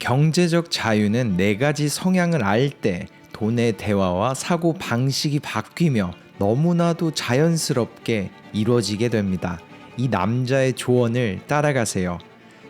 경제적 자유는 네 가지 성향을 알 때 돈의 대화와 사고 방식이 바뀌며 너무나도 자연스럽게 이루어지게 됩니다. 이 남자의 조언을 따라가세요.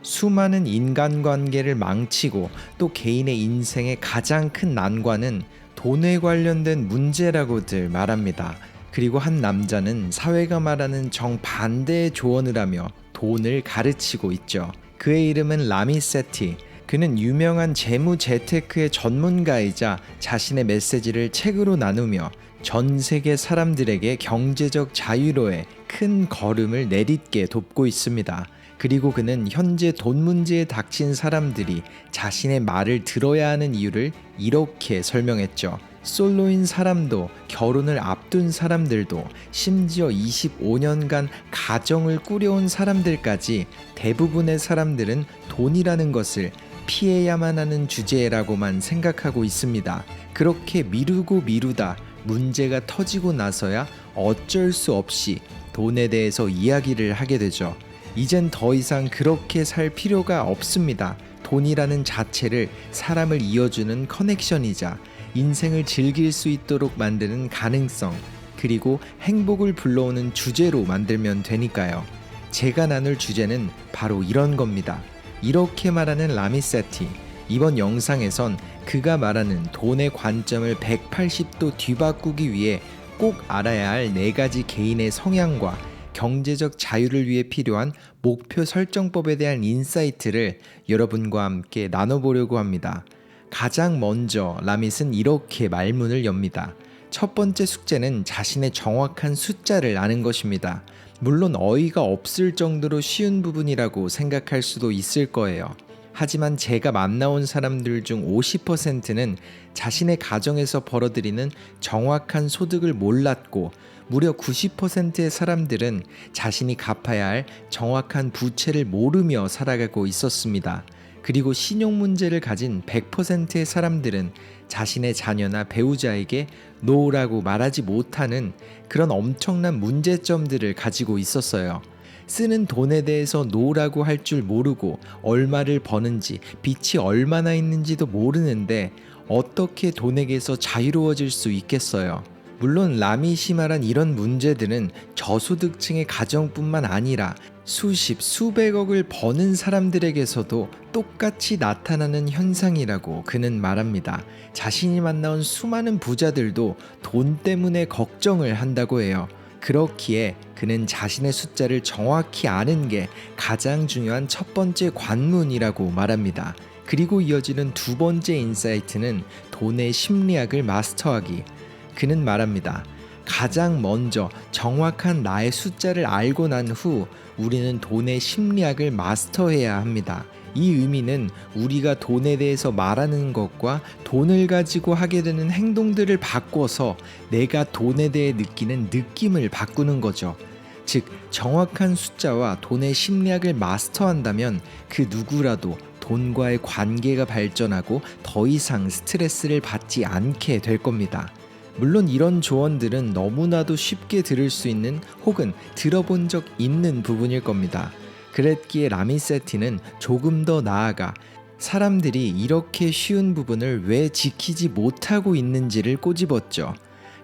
수많은 인간관계를 망치고 또 개인의 인생의 가장 큰 난관은 돈에 관련된 문제라고들 말합니다. 그리고 한 남자는 사회가 말하는 정반대의 조언을 하며 돈을 가르치고 있죠. 그의 이름은 라미 세티. 그는 유명한 재무 재테크의 전문가이자 자신의 메시지를 책으로 나누며 전 세계 사람들에게 경제적 자유로의 큰 걸음을 내딛게 돕고 있습니다. 그리고 그는 현재 돈 문제에 닥친 사람들이 자신의 말을 들어야 하는 이유를 이렇게 설명했죠. 솔로인 사람도, 결혼을 앞둔 사람들도, 심지어 25년간 가정을 꾸려온 사람들까지 대부분의 사람들은 돈이라는 것을 피해야만 하는 주제라고만 생각하고 있습니다. 그렇게 미루고 미루다 문제가 터지고 나서야 어쩔 수 없이 돈에 대해서 이야기를 하게 되죠. 이젠 더 이상 그렇게 살 필요가 없습니다. 돈이라는 자체를 사람을 이어주는 커넥션이자 인생을 즐길 수 있도록 만드는 가능성, 그리고 행복을 불러오는 주제로 만들면 되니까요. 제가 나눌 주제는 바로 이런 겁니다. 이렇게 말하는 라미 세티. 이번 영상에선 그가 말하는 돈의 관점을 180도 뒤바꾸기 위해 꼭 알아야 할 네 가지 개인의 성향과 경제적 자유를 위해 필요한 목표 설정법에 대한 인사이트를 여러분과 함께 나눠보려고 합니다. 가장 먼저 라밋은 이렇게 말문을 엽니다. 첫 번째 숙제는 자신의 정확한 숫자를 아는 것입니다. 물론 어이가 없을 정도로 쉬운 부분이라고 생각할 수도 있을 거예요. 하지만 제가 만나온 사람들 중 50%는 자신의 가정에서 벌어들이는 정확한 소득을 몰랐고, 무려 90%의 사람들은 자신이 갚아야 할 정확한 부채를 모르며 살아가고 있었습니다. 그리고 신용 문제를 가진 100%의 사람들은 자신의 자녀나 배우자에게 노라고 말하지 못하는 그런 엄청난 문제점들을 가지고 있었어요. 쓰는 돈에 대해서 노라고 할 줄 모르고 얼마를 버는지, 빚이 얼마나 있는지도 모르는데 어떻게 돈에게서 자유로워질 수 있겠어요? 물론 라밋이 말한 이런 문제들은 저소득층의 가정뿐만 아니라 수십, 수백억을 버는 사람들에게서도 똑같이 나타나는 현상이라고 그는 말합니다. 자신이 만나온 수많은 부자들도 돈 때문에 걱정을 한다고 해요. 그렇기에 그는 자신의 숫자를 정확히 아는 게 가장 중요한 첫 번째 관문이라고 말합니다. 그리고 이어지는 두 번째 인사이트는 돈의 심리학을 마스터하기. 그는 말합니다. 가장 먼저 정확한 나의 숫자를 알고 난 후 우리는 돈의 심리학을 마스터해야 합니다. 이 의미는 우리가 돈에 대해서 말하는 것과 돈을 가지고 하게 되는 행동들을 바꿔서 내가 돈에 대해 느끼는 느낌을 바꾸는 거죠. 즉, 정확한 숫자와 돈의 심리학을 마스터한다면 그 누구라도 돈과의 관계가 발전하고 더 이상 스트레스를 받지 않게 될 겁니다. 물론 이런 조언들은 너무나도 쉽게 들을 수 있는 혹은 들어본 적 있는 부분일 겁니다. 그랬기에 라미 세티는 조금 더 나아가 사람들이 이렇게 쉬운 부분을 왜 지키지 못하고 있는지를 꼬집었죠.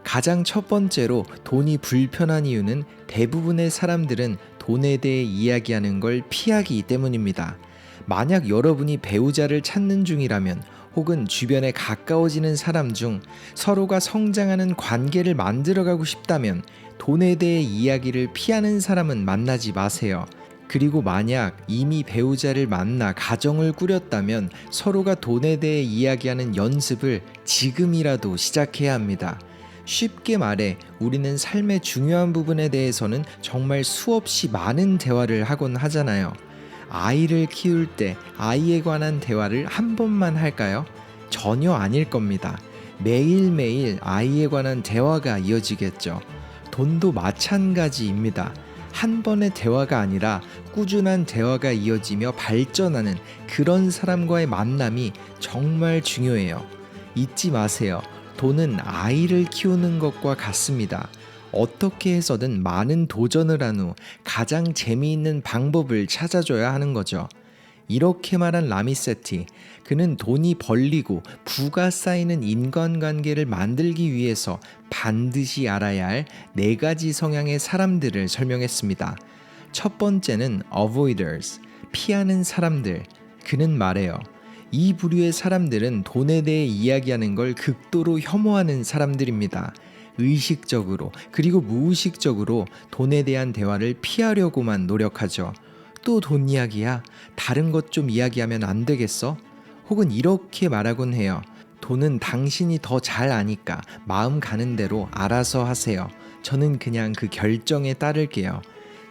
가장 첫 번째로 돈이 불편한 이유는 대부분의 사람들은 돈에 대해 이야기하는 걸 피하기 때문입니다. 만약 여러분이 배우자를 찾는 중이라면, 혹은 주변에 가까워지는 사람 중 서로가 성장하는 관계를 만들어가고 싶다면 돈에 대해 이야기를 피하는 사람은 만나지 마세요. 그리고 만약 이미 배우자를 만나 가정을 꾸렸다면 서로가 돈에 대해 이야기하는 연습을 지금이라도 시작해야 합니다. 쉽게 말해 우리는 삶의 중요한 부분에 대해서는 정말 수없이 많은 대화를 하곤 하잖아요. 아이를 키울 때 아이에 관한 대화를 한 번만 할까요? 전혀 아닐 겁니다. 매일매일 아이에 관한 대화가 이어지겠죠. 돈도 마찬가지입니다. 한 번의 대화가 아니라 꾸준한 대화가 이어지며 발전하는 그런 사람과의 만남이 정말 중요해요. 잊지 마세요. 돈은 아이를 키우는 것과 같습니다. 어떻게 해서든 많은 도전을 한 후 가장 재미있는 방법을 찾아줘야 하는 거죠. 이렇게 말한 라미세티, 그는 돈이 벌리고 부가 쌓이는 인간관계를 만들기 위해서 반드시 알아야 할 4가지 성향의 사람들을 설명했습니다. 첫 번째는 avoiders, 피하는 사람들. 그는 말해요. 이 부류의 사람들은 돈에 대해 이야기하는 걸 극도로 혐오하는 사람들입니다. 의식적으로 그리고 무의식적으로 돈에 대한 대화를 피하려고만 노력하죠. 또 돈 이야기야? 다른 것 좀 이야기하면 안 되겠어? 혹은 이렇게 말하곤 해요. 돈은 당신이 더 잘 아니까 마음 가는 대로 알아서 하세요. 저는 그냥 그 결정에 따를게요.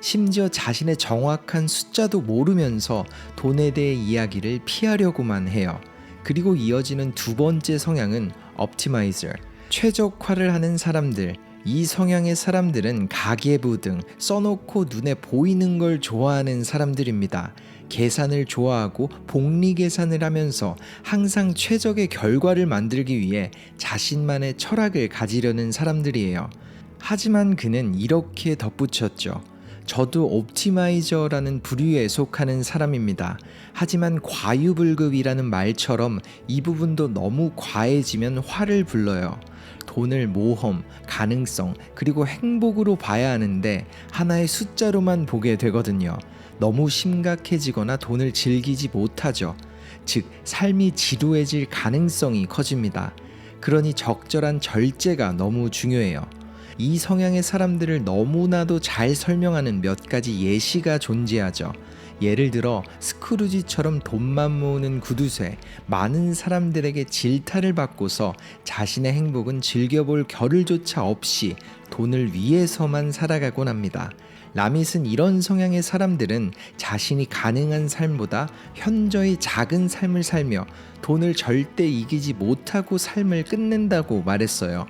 심지어 자신의 정확한 숫자도 모르면서 돈에 대해 이야기를 피하려고만 해요. 그리고 이어지는 두 번째 성향은 optimizer, 최적화를 하는 사람들. 이 성향의 사람들은 가계부 등 써놓고 눈에 보이는 걸 좋아하는 사람들입니다. 계산을 좋아하고 복리 계산을 하면서 항상 최적의 결과를 만들기 위해 자신만의 철학을 가지려는 사람들이에요. 하지만 그는 이렇게 덧붙였죠. 저도 옵티마이저라는 부류에 속하는 사람입니다. 하지만 과유불급이라는 말처럼 이 부분도 너무 과해지면 화를 불러요. 돈을 모험, 가능성, 그리고 행복으로 봐야 하는데 하나의 숫자로만 보게 되거든요. 너무 심각해지거나 돈을 즐기지 못하죠. 즉, 삶이 지루해질 가능성이 커집니다. 그러니 적절한 절제가 너무 중요해요. 이 성향의 사람들을 너무나도 잘 설명하는 몇 가지 예시가 존재하죠. 예를 들어 스크루지처럼 돈만 모으는 구두쇠, 많은 사람들에게 질타를 받고서 자신의 행복은 즐겨볼 겨를조차 없이 돈을 위해서만 살아가곤 합니다. 라밋은 이런 성향의 사람들은 자신이 가능한 삶보다 현저히 작은 삶을 살며 돈을 절대 이기지 못하고 삶을 끝낸다고 말했어요.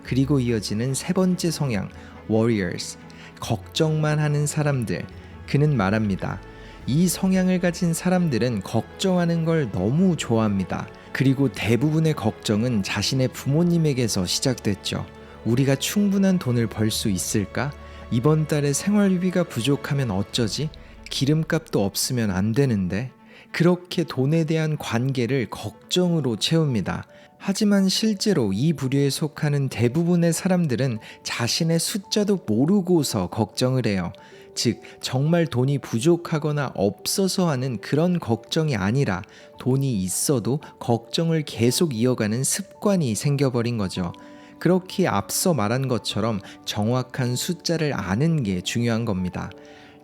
그리고 이어지는 세 번째 성향, warriors, 걱정만 하는 사람들. 그는 말합니다. 이 성향을 가진 사람들은 걱정하는 걸 너무 좋아합니다. 그리고 대부분의 걱정은 자신의 부모님에게서 시작됐죠. 우리가 충분한 돈을 벌 수 있을까? 이번 달에 생활비가 부족하면 어쩌지? 기름값도 없으면 안 되는데. 그렇게 돈에 대한 관계를 걱정으로 채웁니다. 하지만 실제로 이 부류에 속하는 대부분의 사람들은 자신의 숫자도 모르고서 걱정을 해요. 즉, 정말 돈이 부족하거나 없어서 하는 그런 걱정이 아니라 돈이 있어도 걱정을 계속 이어가는 습관이 생겨버린 거죠. 그렇게 앞서 말한 것처럼 정확한 숫자를 아는 게 중요한 겁니다.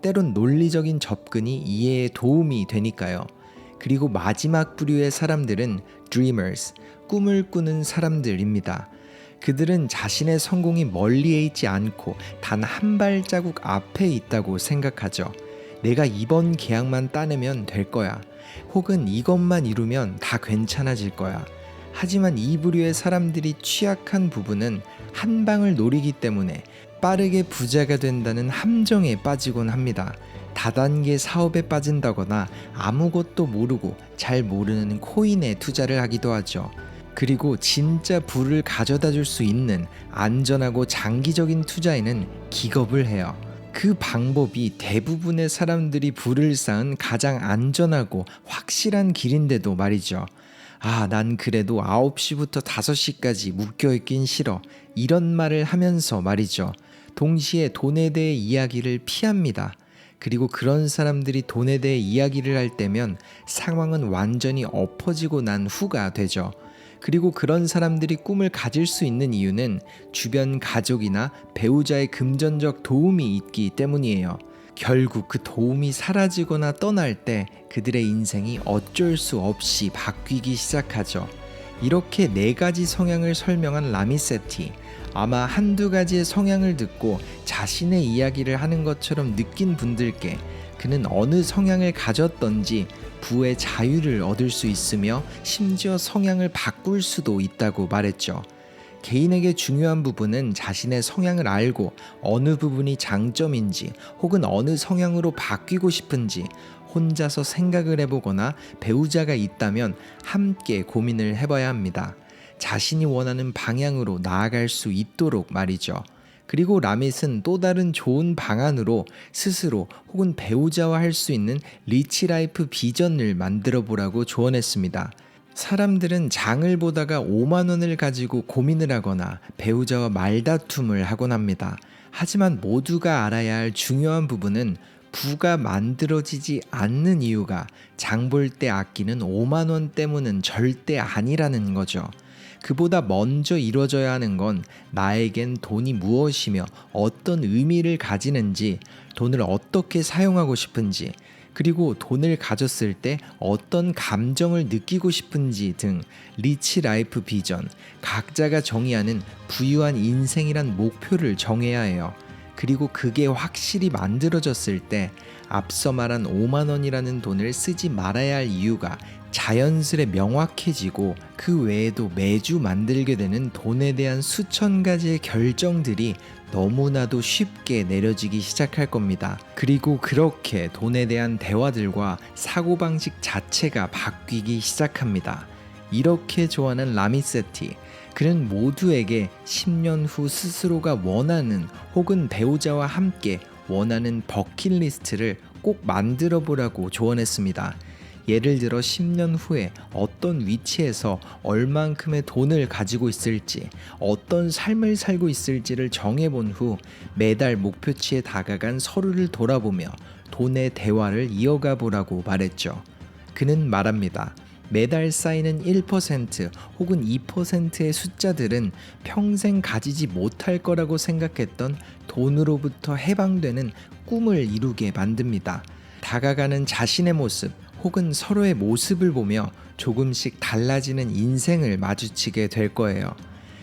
때론 논리적인 접근이 이해에 도움이 되니까요. 그리고 마지막 부류의 사람들은 dreamers, 꿈을 꾸는 사람들입니다. 그들은 자신의 성공이 멀리에 있지 않고 단 한 발자국 앞에 있다고 생각하죠. 내가 이번 계약만 따내면 될 거야. 혹은 이것만 이루면 다 괜찮아질 거야. 하지만 이 부류의 사람들이 취약한 부분은 한 방을 노리기 때문에 빠르게 부자가 된다는 함정에 빠지곤 합니다. 다단계 사업에 빠진다거나 아무것도 모르고 잘 모르는 코인에 투자를 하기도 하죠. 그리고 진짜 부를 가져다 줄 수 있는 안전하고 장기적인 투자에는 기겁을 해요. 그 방법이 대부분의 사람들이 부를 쌓은 가장 안전하고 확실한 길인데도 말이죠. 난 그래도 9시부터 5시까지 묶여있긴 싫어. 이런 말을 하면서 말이죠. 동시에 돈에 대해 이야기를 피합니다. 그리고 그런 사람들이 돈에 대해 이야기를 할 때면 상황은 완전히 엎어지고 난 후가 되죠. 그리고 그런 사람들이 꿈을 가질 수 있는 이유는 주변 가족이나 배우자의 금전적 도움이 있기 때문이에요. 결국 그 도움이 사라지거나 떠날 때 그들의 인생이 어쩔 수 없이 바뀌기 시작하죠. 이렇게 4가지 성향을 설명한 라미세티, 아마 한두 가지의 성향을 듣고 자신의 이야기를 하는 것처럼 느낀 분들께 그는 어느 성향을 가졌던지 부의 자유를 얻을 수 있으며 심지어 성향을 바꿀 수도 있다고 말했죠. 개인에게 중요한 부분은 자신의 성향을 알고 어느 부분이 장점인지 혹은 어느 성향으로 바뀌고 싶은지 혼자서 생각을 해보거나 배우자가 있다면 함께 고민을 해봐야 합니다. 자신이 원하는 방향으로 나아갈 수 있도록 말이죠. 그리고 라밋은 또 다른 좋은 방안으로 스스로 혹은 배우자와 할 수 있는 리치 라이프 비전을 만들어 보라고 조언했습니다. 사람들은 장을 보다가 5만 원을 가지고 고민을 하거나 배우자와 말다툼을 하곤 합니다. 하지만 모두가 알아야 할 중요한 부분은 부가 만들어지지 않는 이유가 장 볼 때 아끼는 5만 원 때문은 절대 아니라는 거죠. 그보다 먼저 이루어져야 하는 건 나에겐 돈이 무엇이며 어떤 의미를 가지는지, 돈을 어떻게 사용하고 싶은지, 그리고 돈을 가졌을 때 어떤 감정을 느끼고 싶은지 등 리치 라이프 비전, 각자가 정의하는 부유한 인생이란 목표를 정해야 해요. 그리고 그게 확실히 만들어졌을 때 앞서 말한 5만 원이라는 돈을 쓰지 말아야 할 이유가 자연스레 명확해지고, 그 외에도 매주 만들게 되는 돈에 대한 수천 가지의 결정들이 너무나도 쉽게 내려지기 시작할 겁니다. 그리고 그렇게 돈에 대한 대화들과 사고방식 자체가 바뀌기 시작합니다. 이렇게 조언한 라미세티, 그는 모두에게 10년 후 스스로가 원하는 혹은 배우자와 함께 원하는 버킷리스트를 꼭 만들어 보라고 조언했습니다. 예를 들어 10년 후에 어떤 위치에서 얼만큼의 돈을 가지고 있을지, 어떤 삶을 살고 있을지를 정해본 후 매달 목표치에 다가간 서로를 돌아보며 돈의 대화를 이어가 보라고 말했죠. 그는 말합니다. 매달 쌓이는 1% 혹은 2%의 숫자들은 평생 가지지 못할 거라고 생각했던 돈으로부터 해방되는 꿈을 이루게 만듭니다. 다가가는 자신의 모습 혹은 서로의 모습을 보며 조금씩 달라지는 인생을 마주치게 될 거예요.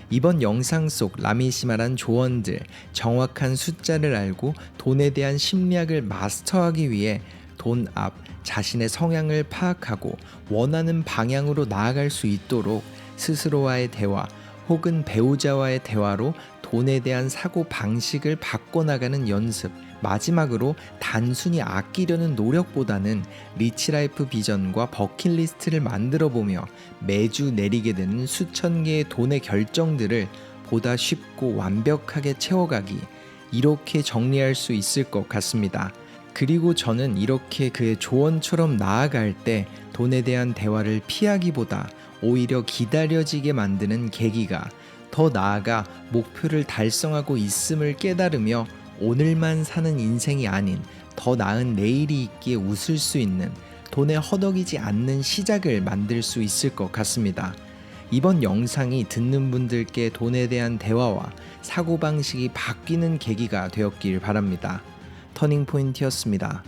이번 영상 속 라밋이 말한 조언들, 정확한 숫자를 알고 돈에 대한 심리학을 마스터하기 위해 돈 앞 자신의 성향을 파악하고 원하는 방향으로 나아갈 수 있도록 스스로와의 대화 혹은 배우자와의 대화로 돈에 대한 사고 방식을 바꿔나가는 연습, 마지막으로 단순히 아끼려는 노력보다는 리치라이프 비전과 버킷리스트를 만들어보며 매주 내리게 되는 수천 개의 돈의 결정들을 보다 쉽고 완벽하게 채워가기, 이렇게 정리할 수 있을 것 같습니다. 그리고 저는 이렇게 그의 조언처럼 나아갈 때 돈에 대한 대화를 피하기보다 오히려 기다려지게 만드는 계기가, 더 나아가 목표를 달성하고 있음을 깨달으며 오늘만 사는 인생이 아닌 더 나은 내일이 있기에 웃을 수 있는, 돈에 허덕이지 않는 시작을 만들 수 있을 것 같습니다. 이번 영상이 듣는 분들께 돈에 대한 대화와 사고방식이 바뀌는 계기가 되었길 바랍니다. 터닝포인트였습니다.